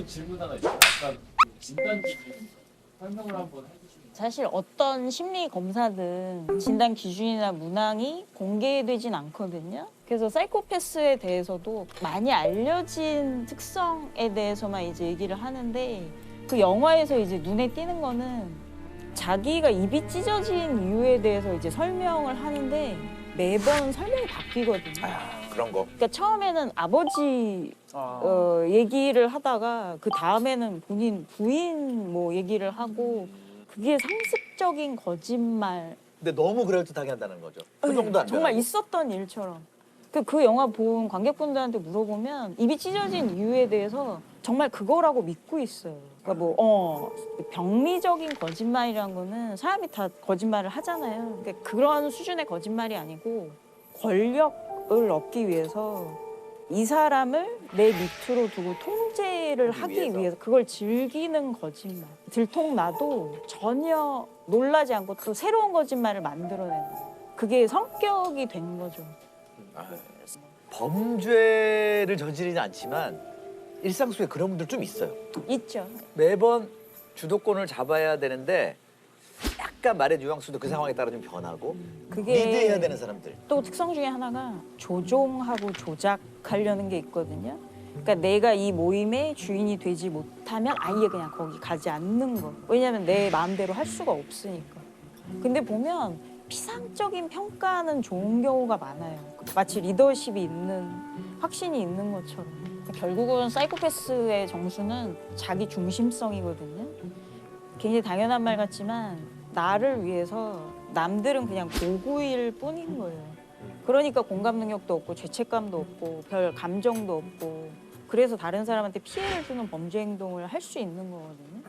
질문 하나 있어요. 아까 그 진단 기준 설명을 한번 해주시면. 사실 어떤 심리 검사든 진단 기준이나 문항이 공개되진 않거든요. 그래서 사이코패스에 대해서도 많이 알려진 특성에 대해서만 이제 얘기를 하는데 그 영화에서 이제 눈에 띄는 거는 자기가 입이 찢어진 이유에 대해서 이제 설명을 하는데 매번 설명이 바뀌거든요. 그런 거. 그러니까 처음에는 아버지 얘기를 하다가 그 다음에는 본인 부인 뭐 얘기를 하고 그게 상습적인 거짓말. 근데 너무 그럴듯하게 한다는 거죠. 그 정도 안 정말 되라고. 있었던 일처럼. 그 영화 본 관객분들한테 물어보면 입이 찢어진 이유에 대해서 정말 그거라고 믿고 있어요. 그러니까 병리적인 거짓말이란 거는 사람이 다 거짓말을 하잖아요. 그러니까 그런 수준의 거짓말이 아니고 권력을 얻기 위해서 이 사람을 내 밑으로 두고 통제를 하기 위해서 그걸 즐기는 거짓말. 들통나도 전혀 놀라지 않고 또 새로운 거짓말을 만들어내는 거예요. 그게 성격이 된 거죠. 범죄를 저지르지 않지만 일상 속에 그런 분들 좀 있어요. 있죠. 매번 주도권을 잡아야 되는데 약간 말의 뉘앙스도 그 상황에 따라 좀 변하고 그게 리드해야 되는 사람들. 또 특성 중에 하나가 조종하고 조작하려는 게 있거든요. 그러니까 내가 이 모임의 주인이 되지 못하면 아예 그냥 거기 가지 않는 거. 왜냐하면 내 마음대로 할 수가 없으니까. 근데 보면 피상적인 평가는 좋은 경우가 많아요. 마치 리더십이 있는, 확신이 있는 것처럼. 결국은 사이코패스의 정수는 자기 중심성이거든요. 굉장히 당연한 말 같지만 나를 위해서 남들은 그냥 도구일 뿐인 거예요. 그러니까 공감 능력도 없고 죄책감도 없고 별 감정도 없고 그래서 다른 사람한테 피해를 주는 범죄 행동을 할 수 있는 거거든요.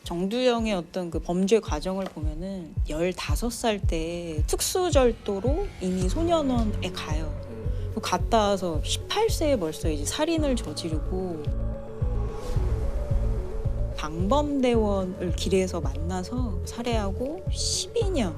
정두영의 어떤 그 범죄 과정을 보면은 15살 때 특수절도로 이미 소년원에 가요. 갔다 와서 18세에 벌써 이제 살인을 저지르고 방범대원을 길에서 만나서 살해하고 12년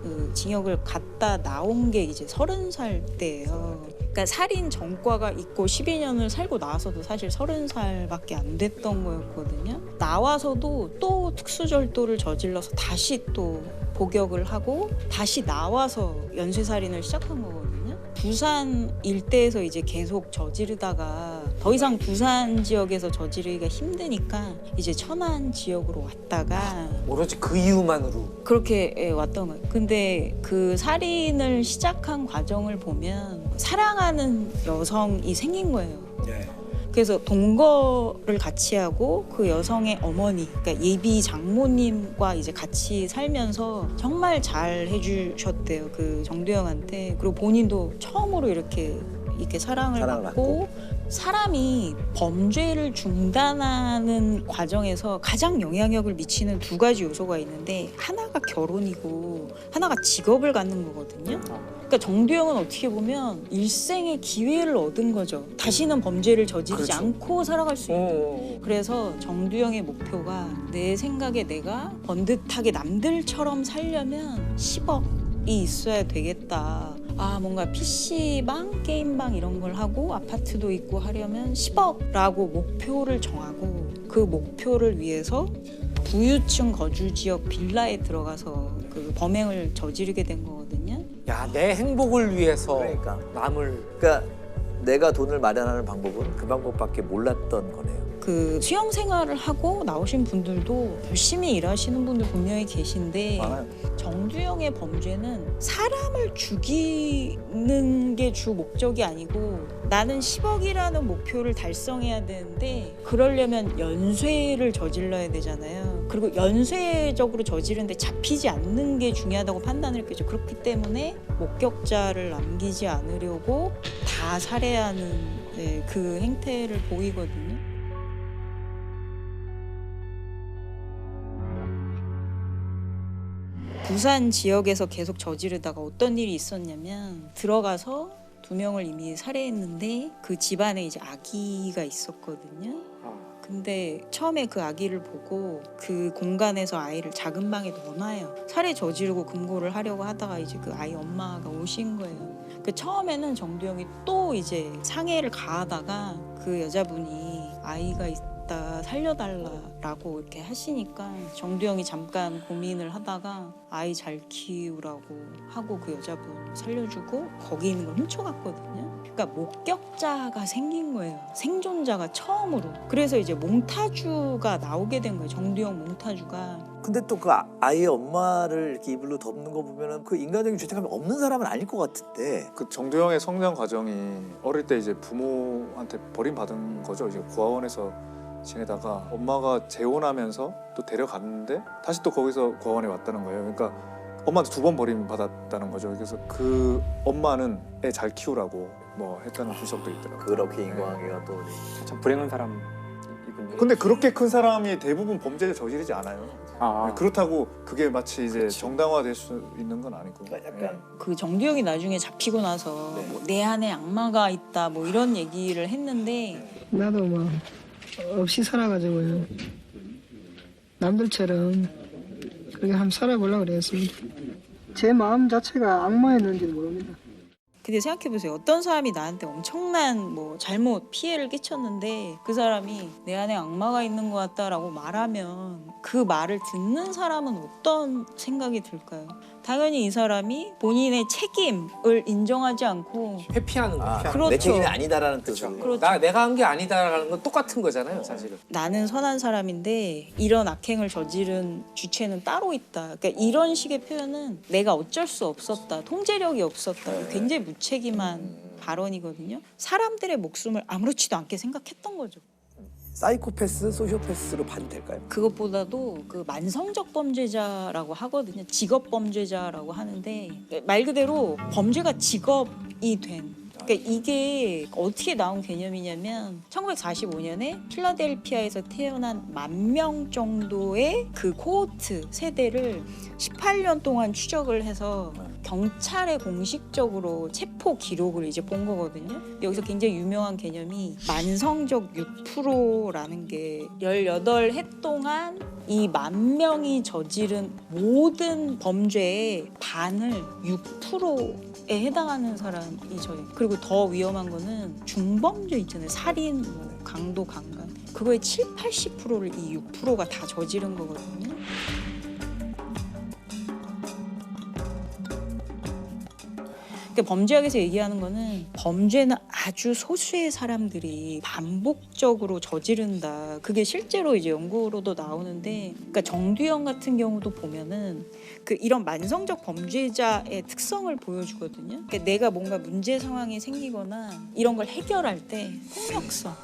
그 징역을 갔다 나온 게 이제 30살 때예요. 그러니까 살인 전과가 있고 12년을 살고 나와서도 사실 30살밖에 안 됐던 거였거든요. 나와서도 또 특수절도를 저질러서 다시 또 복역을 하고 다시 나와서 연쇄살인을 시작한 거거든요. 부산 일대에서 이제 계속 저지르다가 더 이상 부산 지역에서 저지르기가 힘드니까 이제 천안 지역으로 왔다가 오로지 그 이유만으로 그렇게 왔던 거예요. 근데 그 살인을 시작한 과정을 보면 사랑하는 여성이 생긴 거예요. 네. 그래서 동거를 같이 하고 그 여성의 어머니, 그러니까 예비 장모님과 이제 같이 살면서 정말 잘 해주셨대요. 그 정두영한테. 그리고 본인도 처음으로 이렇게 사랑을 받고 사람이 범죄를 중단하는 과정에서 가장 영향력을 미치는 두 가지 요소가 있는데 하나가 결혼이고 하나가 직업을 갖는 거거든요. 그러니까 정두영은 어떻게 보면 일생의 기회를 얻은 거죠. 다시는 범죄를 저지르지 그렇죠. 않고 살아갈 수 있는. 그래서 정두영의 목표가 내 생각에 내가 번듯하게 남들처럼 살려면 10억이 있어야 되겠다. 뭔가 PC방, 게임방 이런 걸 하고 아파트도 있고 하려면 10억라고 목표를 정하고 그 목표를 위해서 부유층 거주지역 빌라에 들어가서 그 범행을 저지르게 된 거거든요. 야, 내 행복을 위해서 그러니까. 남을 그러니까 내가 돈을 마련하는 방법은 그 방법밖에 몰랐던 거네요. 그 수영 생활을 하고 나오신 분들도 열심히 일하시는 분들 분명히 계신데 많아요. 정두영의 범죄는 사람을 죽이는 게 주 목적이 아니고 나는 10억이라는 목표를 달성해야 되는데 그러려면 연쇄를 저질러야 되잖아요. 그리고 연쇄적으로 저지르는데 잡히지 않는 게 중요하다고 판단을 했겠죠. 그렇기 때문에 목격자를 남기지 않으려고 다 살해하는 그 행태를 보이거든요. 부산 지역에서 계속 저지르다가 어떤 일이 있었냐면 들어가서 2명을 이미 살해했는데 그 집안에 이제 아기가 있었거든요. 근데 처음에 그 아기를 보고 그 공간에서 아이를 작은 방에 넣어놔요. 살해 저지르고 금고를 하려고 하다가 이제 그 아이 엄마가 오신 거예요. 그 처음에는 정두영이 또 이제 상해를 가하다가 그 여자분이 아이가 있다 살려달라고 이렇게 하시니까 정두영이 잠깐 고민을 하다가 아이 잘 키우라고 하고 그 여자분 살려주고 거기 있는 걸 훔쳐갔거든요. 그러니까 목격자가 생긴 거예요. 생존자가 처음으로. 그래서 이제 몽타주가 나오게 된 거예요. 정두영 몽타주가. 근데 또 그 아이의 엄마를 이렇게 이불로 덮는 거 보면은 그 인간적인 죄책감이 없는 사람은 아닐 것 같은데. 그 정두영의 성장 과정이 어릴 때 이제 부모한테 버림받은 거죠. 이제 고아원에서 지내다가 엄마가 재혼하면서 또 데려갔는데 다시 또 거기서 고아원에 왔다는 거예요. 그러니까 엄마한테 2번 버림받았다는 거죠. 그래서 그 엄마는 애 잘 키우라고 뭐 했다는 분석도 있더라고요. 그렇게 인과관계가 또. 참 불행한 사람이군요. 근데 그렇게 큰 사람이 대부분 범죄를 저지르지 않아요. 아, 그렇다고 그게 마치 이제 정당화될 수 있는 건 아니고. 그러니까 약간 그 정두영이 나중에 잡히고 나서 네. 뭐 내 안에 악마가 있다 뭐 이런 얘기를 했는데 나도 뭐 없이 살아가지고요. 남들처럼 그렇게 한번 살아보려고 그랬습니다. 제 마음 자체가 악마였는지도 모릅니다. 근데 생각해보세요. 어떤 사람이 나한테 엄청난 뭐 잘못 피해를 끼쳤는데 그 사람이 내 안에 악마가 있는 것 같다라고 말하면 그 말을 듣는 사람은 어떤 생각이 들까요? 당연히 이 사람이 본인의 책임을 인정하지 않고 회피하는 거. 회피하는 그렇죠. 내 책임이 아니다라는 뜻으로. 그렇죠. 내가 한 게 아니다라는 건 똑같은 거잖아요, 사실은. 나는 선한 사람인데 이런 악행을 저지른 주체는 따로 있다. 그러니까 이런 식의 표현은 내가 어쩔 수 없었다. 통제력이 없었다. 굉장히 무책임한 발언이거든요. 사람들의 목숨을 아무렇지도 않게 생각했던 거죠. 사이코패스, 소시오패스로 봐도 될까요? 그것보다도 그 만성적 범죄자라고 하거든요. 직업 범죄자라고 하는데 말 그대로 범죄가 직업이 된. 그러니까 이게 어떻게 나온 개념이냐면 1945년에 필라델피아에서 태어난 10,000명 정도의 그 코호트 세대를 18년 동안 추적을 해서 경찰에 공식적으로 체포 기록을 이제 본 거거든요. 여기서 굉장히 유명한 개념이 만성적 6%라는 게 18해 동안 이 10,000명이 저지른 모든 범죄의 반을 6%에 해당하는 사람이 저지. 그리고 더 위험한 거는 중범죄 있잖아요. 살인, 뭐 강도, 강간. 그거의 70~80%를 이 6%가 다 저지른 거거든요. 그러니까 범죄학에서 얘기하는 거는 범죄는 아주 소수의 사람들이 반복적으로 저지른다. 그게 실제로 이제 연구로도 나오는데, 그러니까 정두영 같은 경우도 보면은 그 이런 만성적 범죄자의 특성을 보여주거든요. 그러니까 내가 뭔가 문제 상황이 생기거나 이런 걸 해결할 때 폭력성.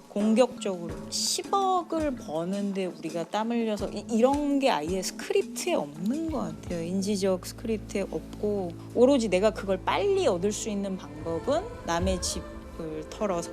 공격적으로 10억을 버는데 우리가 땀 흘려서 이런 게 아예 스크립트에 없는 것 같아요. 인지적 스크립트에 없고 오로지 내가 그걸 빨리 얻을 수 있는 방법은 남의 집을 털어서.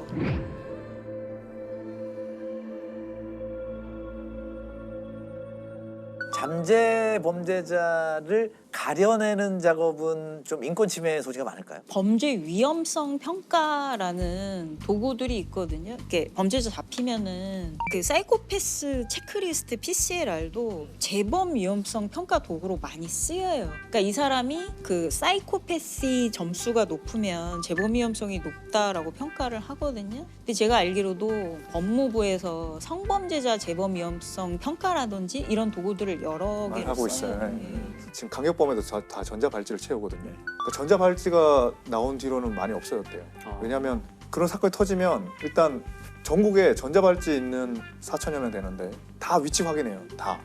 잠재 범죄자를 가려내는 작업은 좀 인권 침해 소지가 많을까요? 범죄 위험성 평가라는 도구들이 있거든요. 이렇게 범죄자 잡히면은 그 사이코패스 체크리스트 PCLR도 재범 위험성 평가 도구로 많이 쓰여요. 그러니까 이 사람이 그 사이코패시 점수가 높으면 재범 위험성이 높다라고 평가를 하거든요. 근데 제가 알기로도 법무부에서 성범죄자 재범 위험성 평가라든지 이런 도구들을 여러 개를 하고 써요. 있어요. 네. 지금 강력범에도 다 전자발찌를 채우거든요. 그러니까 전자발찌가 나온 뒤로는 많이 없어졌대요. 왜냐하면 그런 사건이 터지면 일단 전국에 전자발찌 있는 4천여 명 되는데 다 위치 확인해요. 다.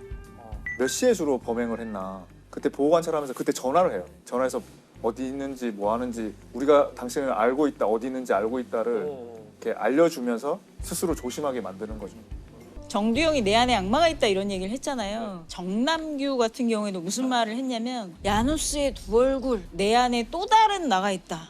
몇 시에 주로 범행을 했나. 그때 보호관찰하면서 그때 전화를 해요. 전화해서 어디 있는지 뭐 하는지 우리가 당신을 알고 있다, 어디 있는지 알고 있다를 이렇게 알려주면서 스스로 조심하게 만드는 거죠. 정두영이 내 안에 악마가 있다 이런 얘기를 했잖아요. 정남규 같은 경우에도 무슨 말을 했냐면 야누스의 두 얼굴, 내 안에 또 다른 나가 있다.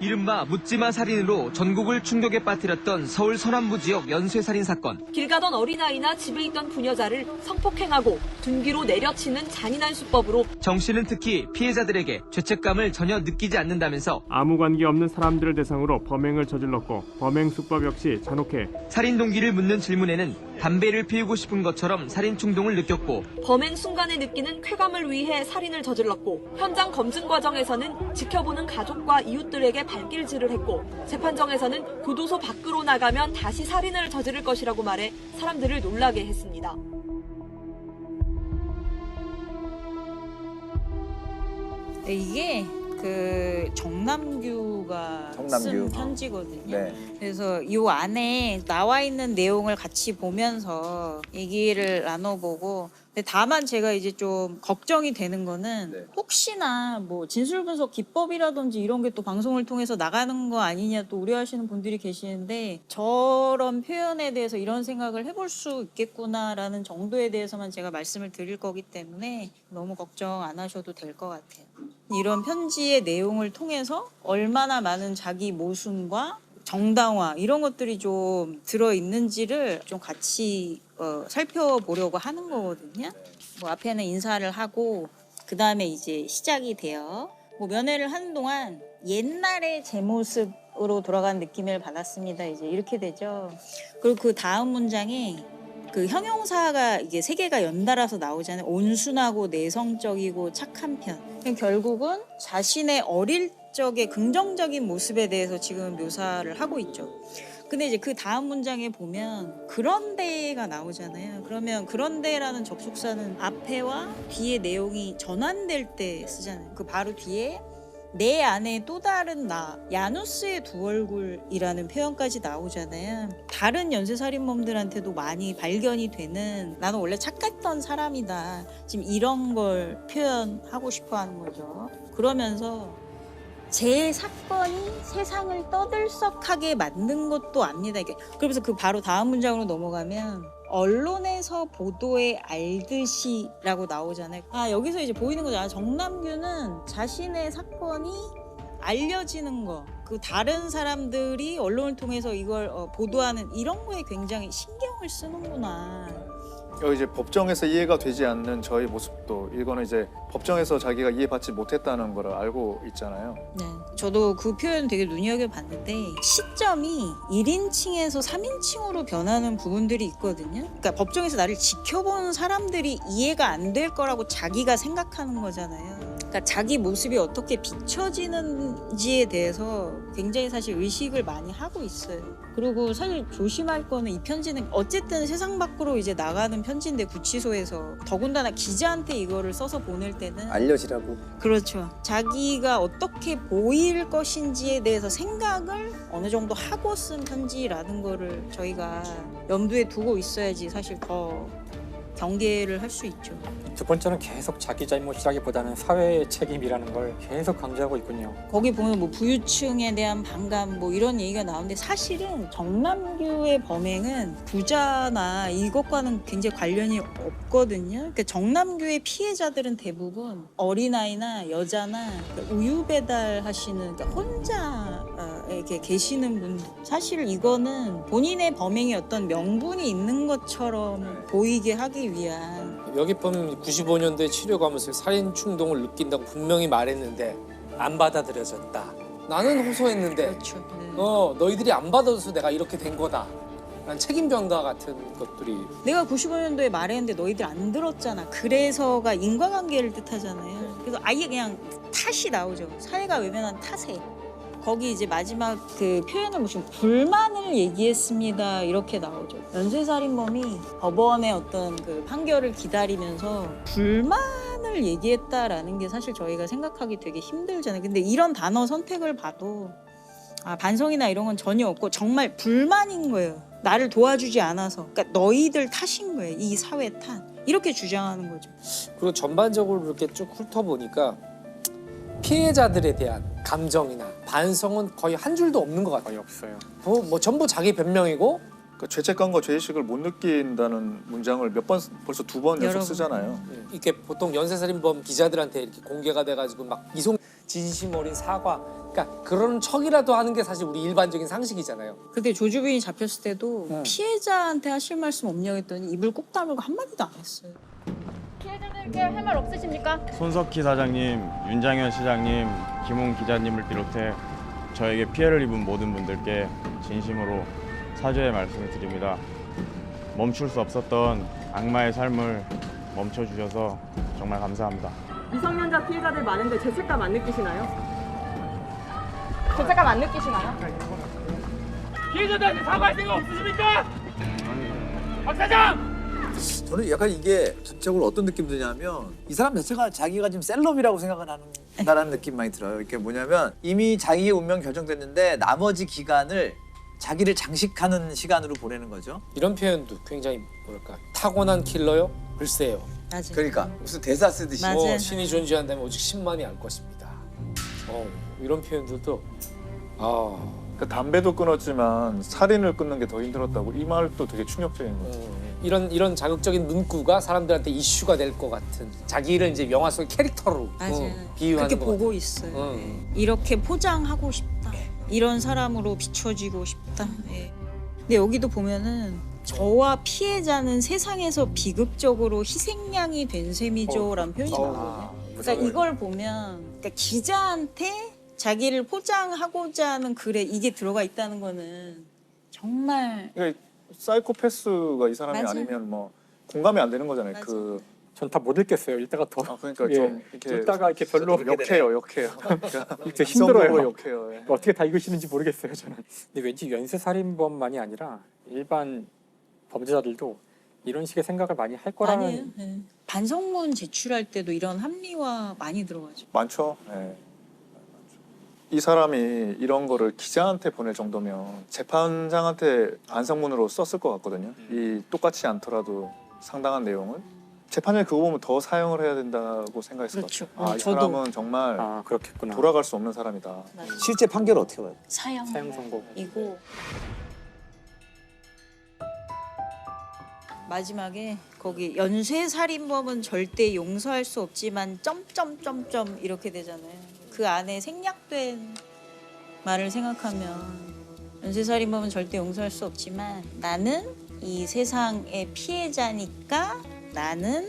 이른바 묻지마 살인으로 전국을 충격에 빠뜨렸던 서울 서남부 지역 연쇄살인 사건. 길 가던 어린아이나 집에 있던 부녀자를 성폭행하고 둔기로 내려치는 잔인한 수법으로 정 씨는 특히 피해자들에게 죄책감을 전혀 느끼지 않는다면서 아무 관계 없는 사람들을 대상으로 범행을 저질렀고 범행 수법 역시 잔혹해 살인 동기를 묻는 질문에는 담배를 피우고 싶은 것처럼 살인 충동을 느꼈고 범행 순간에 느끼는 쾌감을 위해 살인을 저질렀고 현장 검증 과정에서는 지켜보는 가족과 이웃들에게 발길질을 했고 재판정에서는 교도소 밖으로 나가면 다시 살인을 저지를 것이라고 말해 사람들을 놀라게 했습니다. 이게 그 정남규가 정남규. 쓴 편지거든요. 네. 그래서 이 안에 나와 있는 내용을 같이 보면서 얘기를 나눠보고, 근데 다만 제가 이제 좀 걱정이 되는 거는 네. 혹시나 뭐 진술 분석 기법이라든지 이런 게 또 방송을 통해서 나가는 거 아니냐 또 우려하시는 분들이 계시는데, 저런 표현에 대해서 이런 생각을 해볼 수 있겠구나라는 정도에 대해서만 제가 말씀을 드릴 거기 때문에 너무 걱정 안 하셔도 될 것 같아요. 이런 편지의 내용을 통해서 얼마나 많은 자기 모순과 정당화 이런 것들이 좀 들어있는지를 좀 같이 살펴보려고 하는 거거든요. 뭐 앞에는 인사를 하고 그 다음에 이제 시작이 돼요. 뭐 면회를 하는 동안 옛날의 제 모습으로 돌아간 느낌을 받았습니다. 이제 이렇게 되죠. 그리고 그 다음 문장에 그 형용사가 이게 세 개가 연달아서 나오잖아요. 온순하고 내성적이고 착한 편. 결국은 자신의 어릴 적의 긍정적인 모습에 대해서 지금 묘사를 하고 있죠. 근데 이제 그 다음 문장에 보면 그런데가 나오잖아요. 그러면 그런데라는 접속사는 앞에와 뒤에 내용이 전환될 때 쓰잖아요. 그 바로 뒤에 내 안에 또 다른 나, 야누스의 두 얼굴이라는 표현까지 나오잖아요. 다른 연쇄살인범들한테도 많이 발견이 되는, 나는 원래 착했던 사람이다, 지금 이런 걸 표현하고 싶어 하는 거죠. 그러면서 제 사건이 세상을 떠들썩하게 만든 것도 압니다. 이게 그러면서 그 바로 다음 문장으로 넘어가면 언론에서 보도에 알듯이라고 나오잖아요. 여기서 이제 보이는 거죠. 정남규는 자신의 사건이 알려지는 거, 그 다른 사람들이 언론을 통해서 이걸 보도하는 이런 거에 굉장히 신경을 쓰는구나. 이제 법정에서 이해가 되지 않는 저의 모습도 이거는 이제 법정에서 자기가 이해받지 못했다는 걸 알고 있잖아요. 네, 저도 그 표현 되게 눈여겨봤는데 시점이 1인칭에서 3인칭으로 변하는 부분들이 있거든요. 그러니까 법정에서 나를 지켜보는 사람들이 이해가 안 될 거라고 자기가 생각하는 거잖아요. 그러니까 자기 모습이 어떻게 비춰지는지에 대해서 굉장히 사실 의식을 많이 하고 있어요. 그리고 사실 조심할 거는 이 편지는 어쨌든 세상 밖으로 이제 나가는 편지인데 구치소에서 더군다나 기자한테 이거를 써서 보낼 때는 알려지라고. 그렇죠. 자기가 어떻게 보일 것인지에 대해서 생각을 어느 정도 하고 쓴 편지라는 거를 저희가 염두에 두고 있어야지 사실 더 경계를 할 수 있죠. 두 번째는 계속 자기 잘못이라기보다는 사회의 책임이라는 걸 계속 강조하고 있군요. 거기 보면 뭐 부유층에 대한 반감 뭐 이런 얘기가 나오는데 사실은 정남규의 범행은 부자나 이것과는 굉장히 관련이 없거든요. 그러니까 정남규의 피해자들은 대부분 어린아이나 여자나 우유 배달하시는, 그러니까 혼자 이렇게 계시는 분들. 사실 이거는 본인의 범행에 어떤 명분이 있는 것처럼 보이게 하기 위한. 여기 보면 95년도에 치료가면서 살인 충동을 느낀다고 분명히 말했는데 안 받아들여졌다. 나는 호소했는데 그렇죠. 네. 너희들이 안 받아줘서 내가 이렇게 된 거다. 라는 책임 전가 같은 것들이. 내가 95년도에 말했는데 너희들 안 들었잖아. 그래서가 인과관계를 뜻하잖아요. 그래서 아예 그냥 탓이 나오죠. 사회가 외면한 탓에. 거기 이제 마지막 그 표현을 보시면 불만을 얘기했습니다 이렇게 나오죠. 연쇄살인범이 법원의 어떤 그 판결을 기다리면서 불만을 얘기했다라는 게 사실 저희가 생각하기 되게 힘들잖아요. 근데 이런 단어 선택을 봐도 반성이나 이런 건 전혀 없고 정말 불만인 거예요. 나를 도와주지 않아서. 그러니까 너희들 탓인 거예요. 이 사회 탓. 이렇게 주장하는 거죠. 그리고 전반적으로 이렇게 쭉 훑어보니까 피해자들에 대한 감정이나 반성은 거의 한 줄도 없는 것 같아요. 없어요. 뭐 전부 자기 변명이고. 그러니까 죄책감과 죄의식을 못 느낀다는 문장을 몇 번, 벌써 2번 연속 쓰잖아요. 이게 보통 연쇄살인범 기자들한테 이렇게 공개가 돼가지고 막 진심 어린 사과. 그러니까 그런 척이라도 하는 게 사실 우리 일반적인 상식이잖아요. 그때 조주 부인이 잡혔을 때도 응. 피해자한테 하실 말씀 없냐고 했더니 입을 꼭 다물고 한마디도 안 했어요. 피해자들께 할 말 없으십니까? 손석희 사장님, 윤장현 시장님, 김웅 기자님을 비롯해 저에게 피해를 입은 모든 분들께 진심으로 사죄의 말씀을 드립니다. 멈출 수 없었던 악마의 삶을 멈춰주셔서 정말 감사합니다. 미성년자 피해자들 많은데 죄책감 안 느끼시나요? 죄책감 안 느끼시나요? 피해자들한테 사과할 생각 없으십니까? 박 사장! 저는 약간 이게 전적으로 어떤 느낌 드냐면 이 사람 자체가 자기가 지금 셀럽이라고 생각을 한다는 느낌 많이 들어요. 이게 뭐냐면 이미 자기의 운명 결정됐는데 나머지 기간을 자기를 장식하는 시간으로 보내는 거죠. 이런 표현도 굉장히 뭐랄까 타고난 킬러요? 글쎄요. 맞아. 그러니까 무슨 대사 쓰듯이 맞아. 신이 존재한다면 오직 신만이 알 것입니다. 이런 표현들도 그러니까 담배도 끊었지만 살인을 끊는 게 더 힘들었다고 이 말도 되게 충격적인 거예요. 이런 자극적인 문구가 사람들한테 이슈가 될 것 같은 자기를 이제 영화 속의 캐릭터로 비유하는 그렇게 것 보고 같아요. 있어요. 이렇게 포장하고 싶다. 이런 사람으로 비춰지고 싶다. 예. 근데 여기도 보면은 저와 피해자는 세상에서 비극적으로 희생양이 된 셈이죠라는 표현이 나오거든요. 그러니까 이걸 보면 그러니까 기자한테 자기를 포장하고자 하는 글에 이게 들어가 있다는 거는 정말 그러니까 사이코패스가 이 사람이 맞아. 아니면 뭐 공감이 안 되는 거잖아요. 맞아. 전 다 못 읽겠어요. 읽다가 더 그러니까 예, 좀 이렇게 읽다가 이렇게 별로 역해요. 그러니까 읽기 힘들어요. 역해요. 예. 어떻게 다 읽으시는지 모르겠어요, 저는. 근데 왠지 연쇄살인범만이 아니라 일반 범죄자들도 이런 식의 생각을 많이 할 거라는. 아니에요. 예. 반성문 제출할 때도 이런 합리화 많이 들어가죠. 많죠. 예. 이 사람이 이런 거를 기자한테 보낼 정도면 재판장한테 반성문으로 썼을 것 같거든요. 이 똑같이 않더라도 상당한 내용을 재판장이 그거 보면 더 사형을 해야 된다고 생각했을 그렇죠. 것 같아요. 이 저도. 사람은 정말 그렇겠구나. 돌아갈 수 없는 사람이다. 실제 판결을 어떻게 봐요? 사형 선고. 이고 마지막에 거기 연쇄살인범은 절대 용서할 수 없지만 점점점점 이렇게 되잖아요. 그 안에 생략된 말을 생각하면 연쇄살인범은 절대 용서할 수 없지만 나는 이 세상의 피해자니까 나는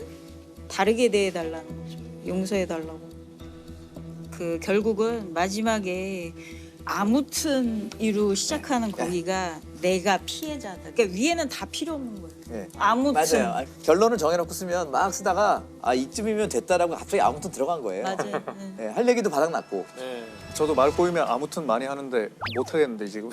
다르게 대해달라는 거죠. 용서해달라고. 그 결국은 마지막에 아무튼 이로 시작하는 거기가 내가 피해자다. 그러니까 위에는 다 필요 없는 거예요. 네. 아무튼. 맞아요. 결론을 정해놓고 쓰면 막 쓰다가 이쯤이면 됐다라고 갑자기 아무튼 들어간 거예요. 맞아요. 네, 할 얘기도 바닥났고. 저도 말 꼬이면 아무튼 많이 하는데 못 하겠는데 지금.